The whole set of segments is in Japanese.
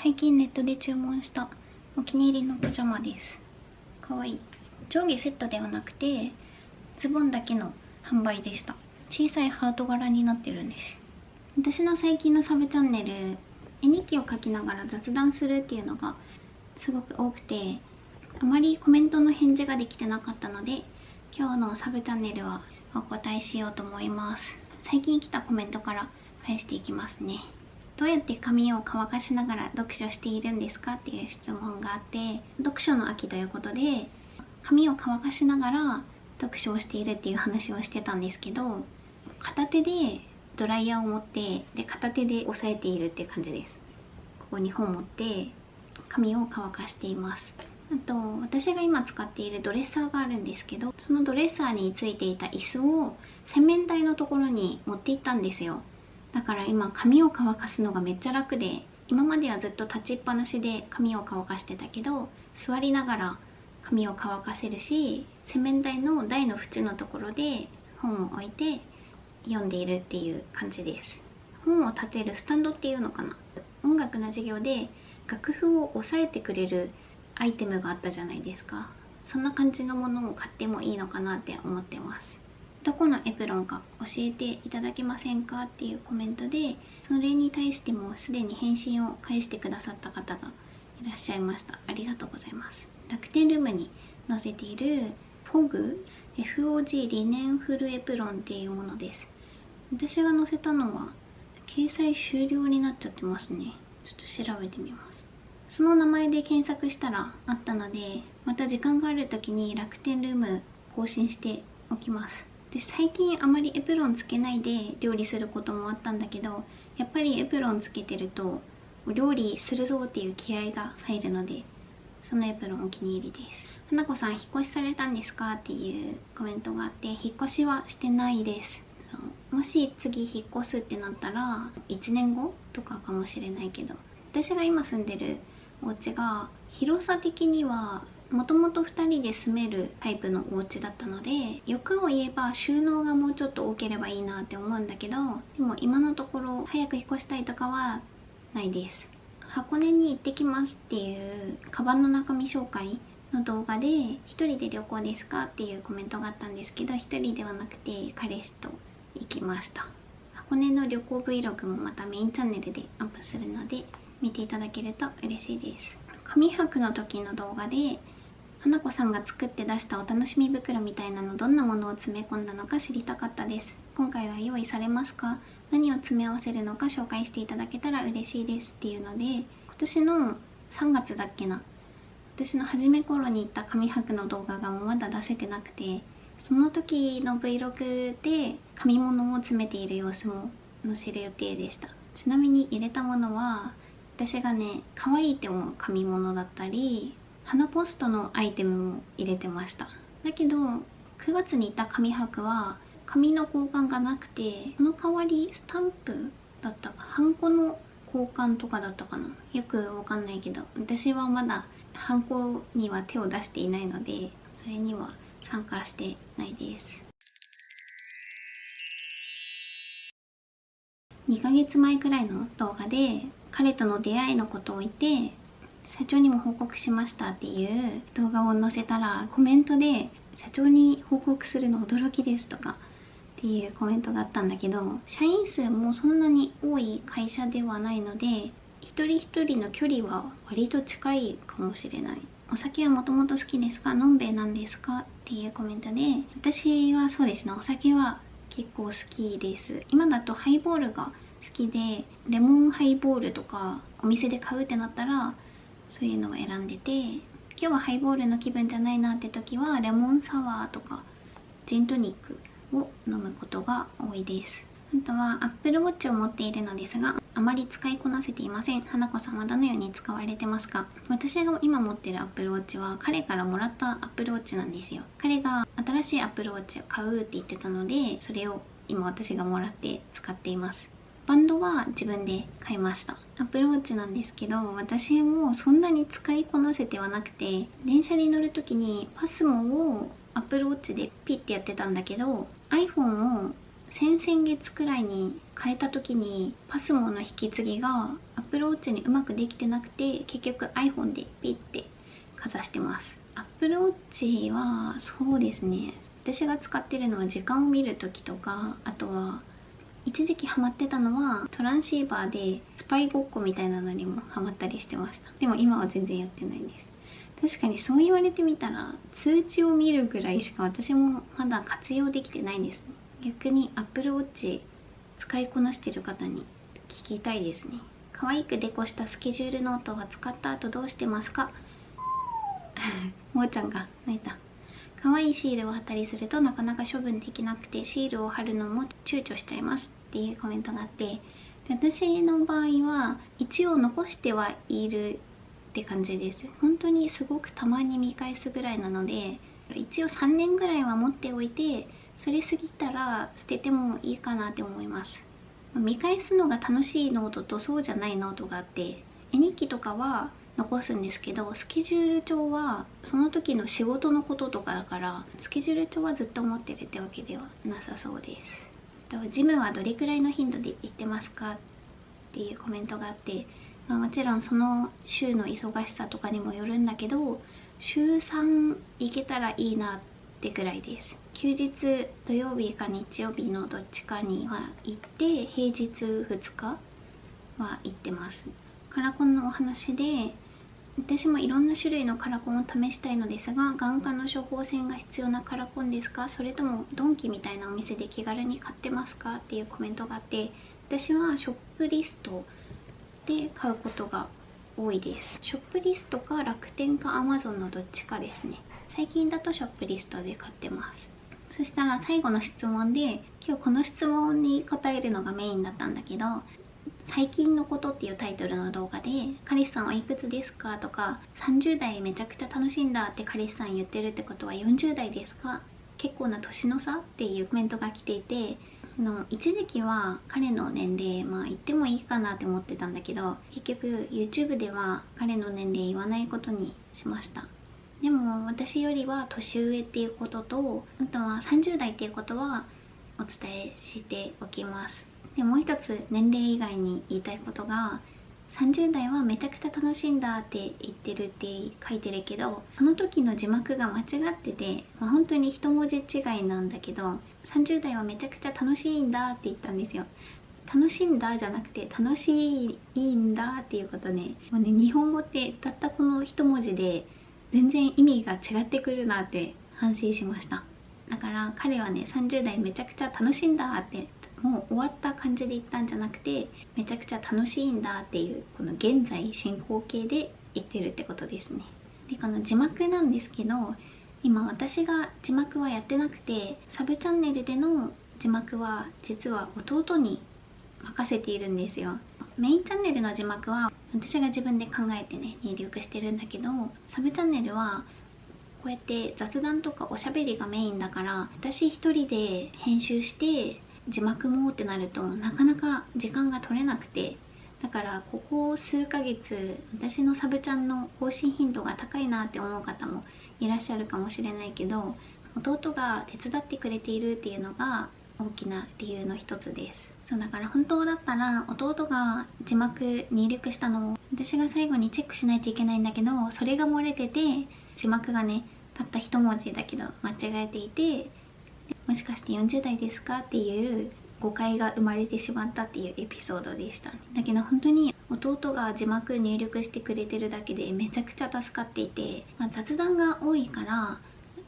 最近ネットで注文したお気に入りのパジャマです。かわいい。上下セットではなくてズボンだけの販売でした。小さいハート柄になってるんですよ。私の最近のサブチャンネル、絵日記を書きながら雑談するっていうのがすごく多くて、あまりコメントの返事ができてなかったので、今日のサブチャンネルはお答えしようと思います。最近来たコメントから返していきますね。どうやって髪を乾かしながら読書しているんですかっていう質問があって、読書の秋ということで髪を乾かしながら読書をしているっていう話をしてたんですけど、片手でドライヤーを持って片手で押さえているっていう感じです。ここに本を持って髪を乾かしています。あと、私が今使っているドレッサーがあるんですけど、そのドレッサーについていた椅子を洗面台のところに持って行ったんですよ。だから今髪を乾かすのがめっちゃ楽で、今まではずっと立ちっぱなしで髪を乾かしてたけど、座りながら髪を乾かせるし、洗面台の台の縁のところで本を置いて読んでいるっていう感じです。本を立てるスタンドっていうのかな。音楽の授業で楽譜を押さえてくれるアイテムがあったじゃないですか。そんな感じのものを買ってもいいのかなって思ってます。どこのエプロンか教えていただけませんかっていうコメントで、それに対してもすでに返信を返してくださった方がいらっしゃいました。ありがとうございます。楽天ルームに載せているFOG リネンフルエプロンっていうものです。私が載せたのは掲載終了になっちゃってますね。ちょっと調べてみます。その名前で検索したらあったので、また時間がある時に楽天ルーム更新しておきます。で、最近あまりエプロンつけないで料理することもあったんだけど、やっぱりエプロンつけてると料理するぞっていう気合が入るので、そのエプロンお気に入りです。花子さん、引っ越しされたんですかっていうコメントがあって、引っ越しはしてないです。もし次引っ越すってなったら1年後とかかもしれないけど、私が今住んでるお家が広さ的にはもともと2人で住めるタイプのお家だったので、欲を言えば収納がもうちょっと多ければいいなって思うんだけど、でも今のところ早く引っ越したいとかはないです。箱根に行ってきますっていうカバンの中身紹介の動画で、一人で旅行ですかっていうコメントがあったんですけど、一人ではなくて彼氏と行きました。箱根の旅行 Vlog もまたメインチャンネルでアップするので見ていただけると嬉しいです。紙箔の時の動画で花子さんが作って出したお楽しみ袋みたいなの、どんなものを詰め込んだのか知りたかったです。今回は用意されますか？何を詰め合わせるのか紹介していただけたら嬉しいですっていうので、今年の3月だっけな、私の初め頃に行った紙箔の動画がまだ出せてなくて、その時の Vlog で紙物を詰めている様子も載せる予定でした。ちなみに入れたものは、私がね、可愛いって思う紙物だったり、花ポストのアイテムも入れてました。だけど9月に行った紙箔は紙の交換がなくて、その代わりスタンプだったか、ハンコの交換とかだったかな、よくわかんないけど、私はまだハンコには手を出していないので、それには参加してないです。2ヶ月前くらいの動画で彼との出会いのことを言って社長にも報告しましたっていう動画を載せたら、コメントで社長に報告するの驚きですとかっていうコメントがあったんだけど、社員数もそんなに多い会社ではないので、一人一人の距離は割と近いかもしれない。お酒はもともと好きですか？のんべえなんですか？っていうコメントで、私はそうですね、お酒は結構好きです。今だとハイボールが好きで、レモンハイボールとかお店で買うってなったらそういうのを選んでて、今日はハイボールの気分じゃないなって時はレモンサワーとかジントニックを飲むことが多いです。あとは Apple Watch を持っているのですが、あまり使いこなせていません。花子さんはどのように使われてますか？私が今持っている Apple Watch は彼からもらった Apple Watch なんですよ。彼が新しい Apple Watch を買うって言ってたので、それを今私がもらって使っています。バンドは自分で買いました。Apple Watch なんですけど、私もそんなに使いこなせてはなくて、電車に乗るときにパスモを Apple Watch でピッてやってたんだけど、 iPhone を先々月くらいに変えた時にパスモの引き継ぎが Apple Watch にうまくできてなくて、結局 iPhone でピッてかざしてます。Apple Watch はそうですね、私が使ってるのは時間を見るときとか、あとは一時期ハマってたのはトランシーバーでスパイごっこみたいなのにもハマったりしてました。でも今は全然やってないんです。確かにそう言われてみたら通知を見るぐらいしか私もまだ活用できてないんですね。逆に Apple Watch 使いこなしてる方に聞きたいですね。可愛くデコしたスケジュールノートは使った後どうしてますか？もーちゃんが泣いた。可愛いシールを貼ったりするとなかなか処分できなくて、シールを貼るのも躊躇しちゃいますっていうコメントがあって、で私の場合は一応残してはいるって感じです。本当にすごくたまに見返すぐらいなので、一応3年ぐらいは持っておいて、それ過ぎたら捨ててもいいかなって思います。見返すのが楽しいノートとそうじゃないノートがあって、絵日記とかは残すんですけど、スケジュール帳はその時の仕事のこととかだから、スケジュール帳はずっと持ってるってわけではなさそうです。ジムはどれくらいの頻度で行ってますかっていうコメントがあって、もちろんその週の忙しさとかにもよるんだけど、週3行けたらいいなってくらいです。休日土曜日か日曜日のどっちかには行って、平日2日は行ってます。カラコンのお話で、私もいろんな種類のカラコンを試したいのですが、眼科の処方箋が必要なカラコンですか、それともドンキみたいなお店で気軽に買ってますかっていうコメントがあって、私はショップリストで買うことが多いです。ショップリストか楽天かアマゾンのどっちかですね。最近だとショップリストで買ってます。そしたら最後の質問で、今日この質問に答えるのがメインだったんだけど、最近のことっていうタイトルの動画で、彼氏さんはいくつですかとか、30代めちゃくちゃ楽しいんだって彼氏さん言ってるってことは40代ですか、結構な年の差っていうコメントが来ていて、一時期は彼の年齢言ってもいいかなって思ってたんだけど、結局 YouTube では彼の年齢言わないことにしました。でも私よりは年上っていうことと、あとは30代っていうことはお伝えしておきます。でもう一つ年齢以外に言いたいことが、30代はめちゃくちゃ楽しいんだって言ってるって書いてるけど、その時の字幕が間違ってて、本当に一文字違いなんだけど、30代はめちゃくちゃ楽しいんだって言ったんですよ。楽しいんだじゃなくて楽しいんだっていうことね。もうね、日本語ってたったこの一文字で全然意味が違ってくるなって反省しました。だから彼はね、30代めちゃくちゃ楽しいんだってもう終わった感じで言ったんじゃなくて、めちゃくちゃ楽しいんだっていう、この現在進行形で言ってるってことですね。で、この字幕なんですけど、今私が字幕はやってなくて、サブチャンネルでの字幕は実は弟に任せているんですよ。メインチャンネルの字幕は私が自分で考えてね、入力してるんだけど、サブチャンネルはこうやって雑談とかおしゃべりがメインだから、私一人で編集して字幕もってなるとなかなか時間が取れなくて、だからここ数ヶ月私のサブチャンの更新頻度が高いなって思う方もいらっしゃるかもしれないけど、弟が手伝ってくれているっていうのが大きな理由の一つです。そうだから本当だったら弟が字幕入力したのを私が最後にチェックしないといけないんだけど、それが漏れてて字幕がね、たった一文字だけど間違えていて、もしかして40代ですかっていう誤解が生まれてしまったっていうエピソードでした。だけど本当に弟が字幕入力してくれてるだけでめちゃくちゃ助かっていて、雑談が多いから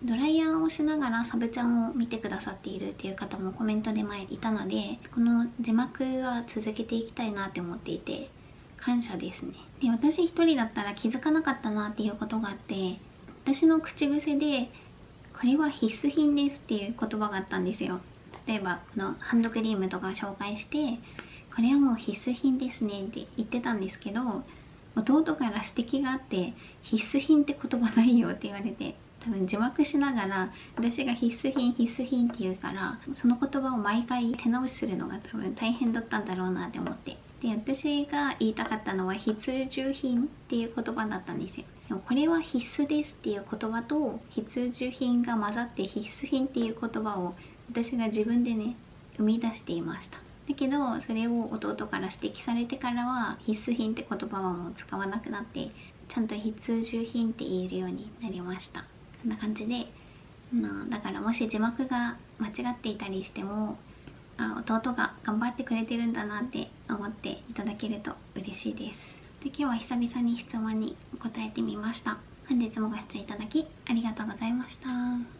ドライヤーをしながらサブチャンを見てくださっているっていう方もコメントで前いたので、この字幕は続けていきたいなって思っていて感謝ですね。で、私一人だったら気づかなかったなっていうことがあって、私の口癖でこれは必須品ですっていう言葉があったんですよ。例えばこのハンドクリームとか紹介してこれはもう必須品ですねって言ってたんですけど、弟から指摘があって、必須品って言葉ないよって言われて、多分字幕しながら私が必須品必須品って言うから、その言葉を毎回手直しするのが多分大変だったんだろうなって思って、で私が言いたかったのは必需品っていう言葉だったんですよ。でもこれは必須ですっていう言葉と必需品が混ざって必須品っていう言葉を私が自分でね生み出していました。だけどそれを弟から指摘されてからは必須品って言葉はもう使わなくなって、ちゃんと必需品って言えるようになりました。こんな感じで、だからもし字幕が間違っていたりしても、弟が頑張ってくれてるんだなって思っていただけると嬉しいです。で、今日は久々に質問に答えてみました。本日もご視聴いただきありがとうございました。